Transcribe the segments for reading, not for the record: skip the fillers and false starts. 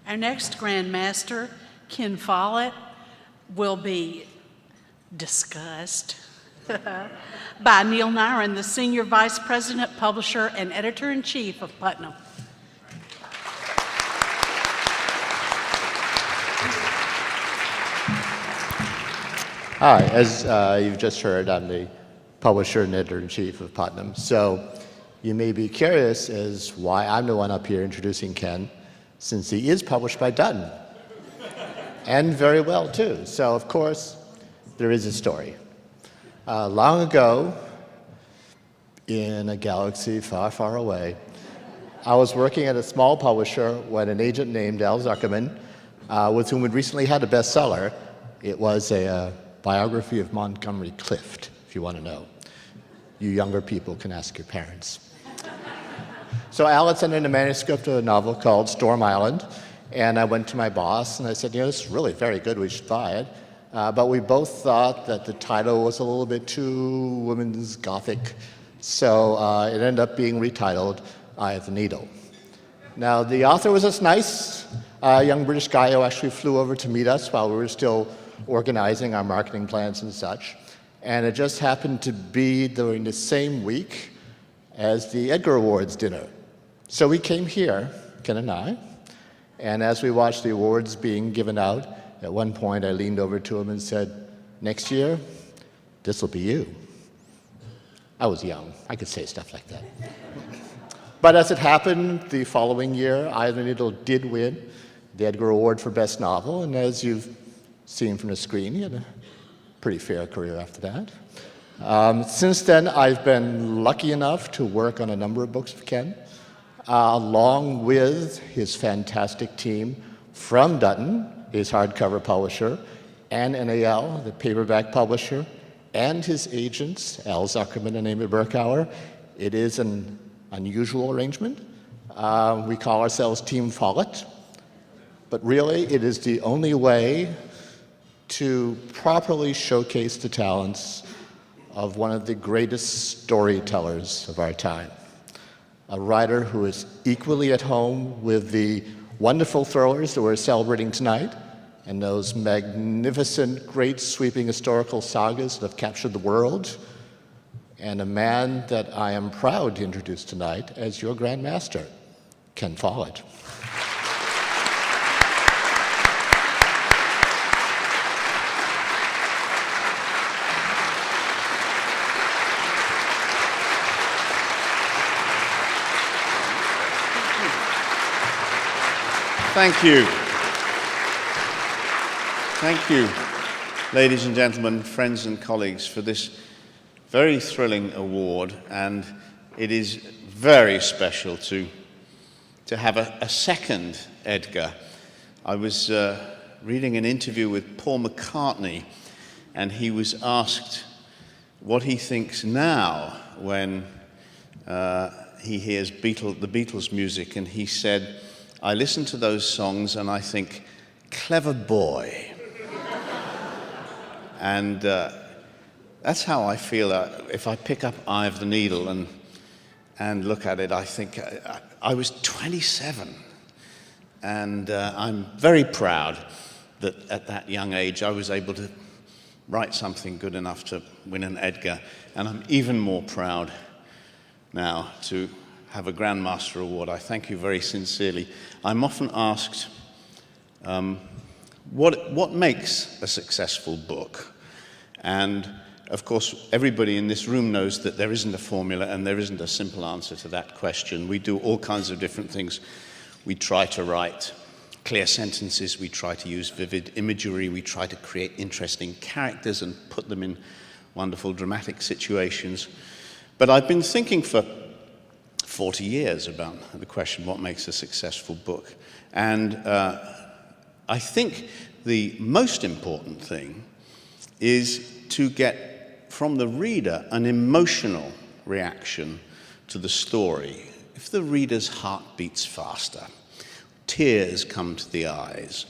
Our next Grand Master, Ken Follett, will be discussed by Neil Nyren, the Senior Vice President, Publisher, and Editor-in-Chief of Putnam. Hi, as you've just heard, I'm the Publisher and Editor-in-Chief of Putnam. So you may be curious as why I'm the one up here introducing Ken, since he is published by Dutton. And very well, too. So, of course, there is a story. Long ago, in a galaxy far, far away, I was working at a small publisher when an agent named Al Zuckerman, with whom we'd recently had a bestseller. It was a biography of Montgomery Clift, if you want to know. You younger people can ask your parents. So Al had sent in a manuscript of a novel called Storm Island, and I went to my boss and I said, this is really very good, we should buy it. But we both thought that the title was a little bit too women's gothic, so it ended up being retitled Eye of the Needle. Now, the author was this nice young British guy who actually flew over to meet us while we were still organizing our marketing plans and such. And it just happened to be during the same week as the Edgar Awards dinner. So we came here, Ken and I, and as we watched the awards being given out, at one point I leaned over to him and said, next year, this will be you. I was young, I could say stuff like that. But as it happened, the following year, Eye of the Needle did win the Edgar Award for Best Novel, and as you've seen from the screen, he had a pretty fair career after that. Since then, I've been lucky enough to work on a number of books of Ken, along with his fantastic team from Dutton, his hardcover publisher, and NAL, the paperback publisher, and his agents, Al Zuckerman and Amy Berkauer. It is an unusual arrangement. We call ourselves Team Follett, but really it is the only way to properly showcase the talents of one of the greatest storytellers of our time. A writer who is equally at home with the wonderful thrillers that we're celebrating tonight and those magnificent, great, sweeping historical sagas that have captured the world, and a man that I am proud to introduce tonight as your Grand Master, Ken Follett. Thank you. Thank you, ladies and gentlemen, friends and colleagues, for this very thrilling award. And it is very special to have a second Edgar. I was reading an interview with Paul McCartney, and he was asked what he thinks now when he hears the Beatles music, and he said, I listen to those songs and I think, clever boy. And that's how I feel if I pick up Eye of the Needle and look at it. I think I was 27, and I'm very proud that at that young age I was able to write something good enough to win an Edgar, and I'm even more proud now to have a Grand Master Award. I thank you very sincerely. I'm often asked, what makes a successful book? And of course, everybody in this room knows that there isn't a formula and there isn't a simple answer to that question. We do all kinds of different things. We try to write clear sentences, we try to use vivid imagery, we try to create interesting characters and put them in wonderful dramatic situations. But I've been thinking for 40 years about the question, what makes a successful book? And I think the most important thing is to get from the reader an emotional reaction to the story. If the reader's heart beats faster, tears come to the eyes,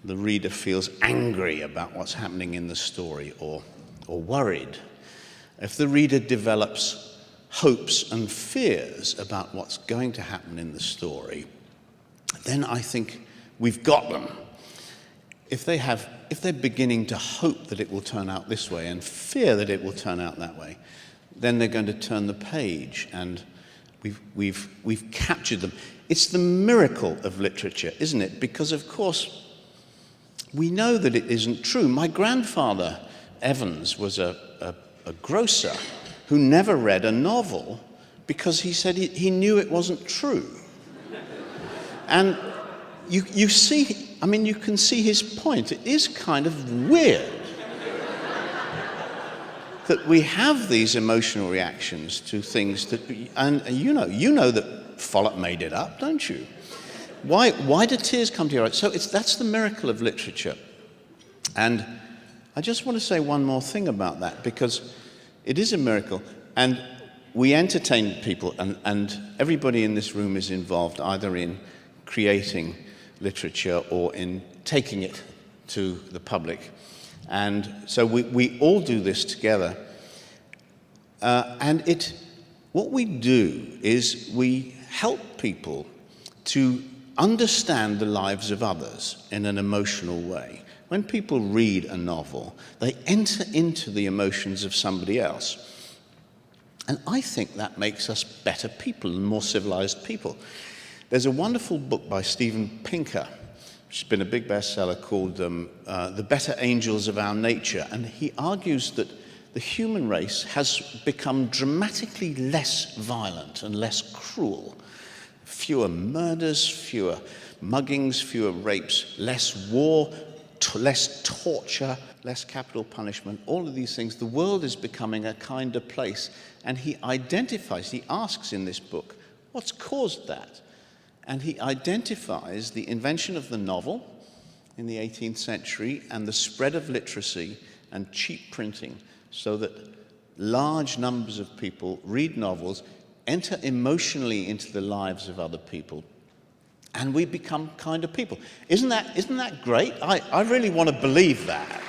the reader feels angry about what's happening in the story or worried. If the reader develops hopes and fears about what's going to happen in the story, then I think we've got them. If they're beginning to hope that it will turn out this way and fear that it will turn out that way, then they're going to turn the page, and we've captured them. It's the miracle of literature, isn't it? Because, of course, we know that it isn't true. My grandfather, Evans, was a grocer who never read a novel because he said he knew it wasn't true. And you see, I mean, you can see his point. It is kind of weird that we have these emotional reactions to things that, and you know that Follett made it up, don't you? Why do tears come to your eyes? So that's the miracle of literature. And I just want to say one more thing about that, because it is a miracle. And we entertain people, and everybody in this room is involved either in creating literature or in taking it to the public. And so we all do this together. And what we do is we help people to understand the lives of others in an emotional way. When people read a novel, they enter into the emotions of somebody else. And I think that makes us better people and more civilized people. There's a wonderful book by Steven Pinker, which has been a big bestseller, called The Better Angels of Our Nature. And he argues that the human race has become dramatically less violent and less cruel. Fewer murders, fewer muggings, fewer rapes, less war, less torture, less capital punishment, all of these things. The world is becoming a kinder place. And he asks in this book, what's caused that? And he identifies the invention of the novel in the 18th century and the spread of literacy and cheap printing, so that large numbers of people read novels, enter emotionally into the lives of other people, and we become kinder people. Isn't that great? I really want to believe that.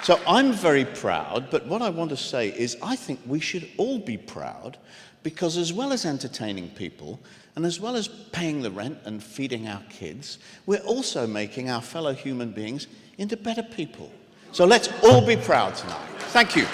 So I'm very proud, but what I want to say is I think we should all be proud, because as well as entertaining people, and as well as paying the rent and feeding our kids, we're also making our fellow human beings into better people. So let's all be proud tonight. Thank you.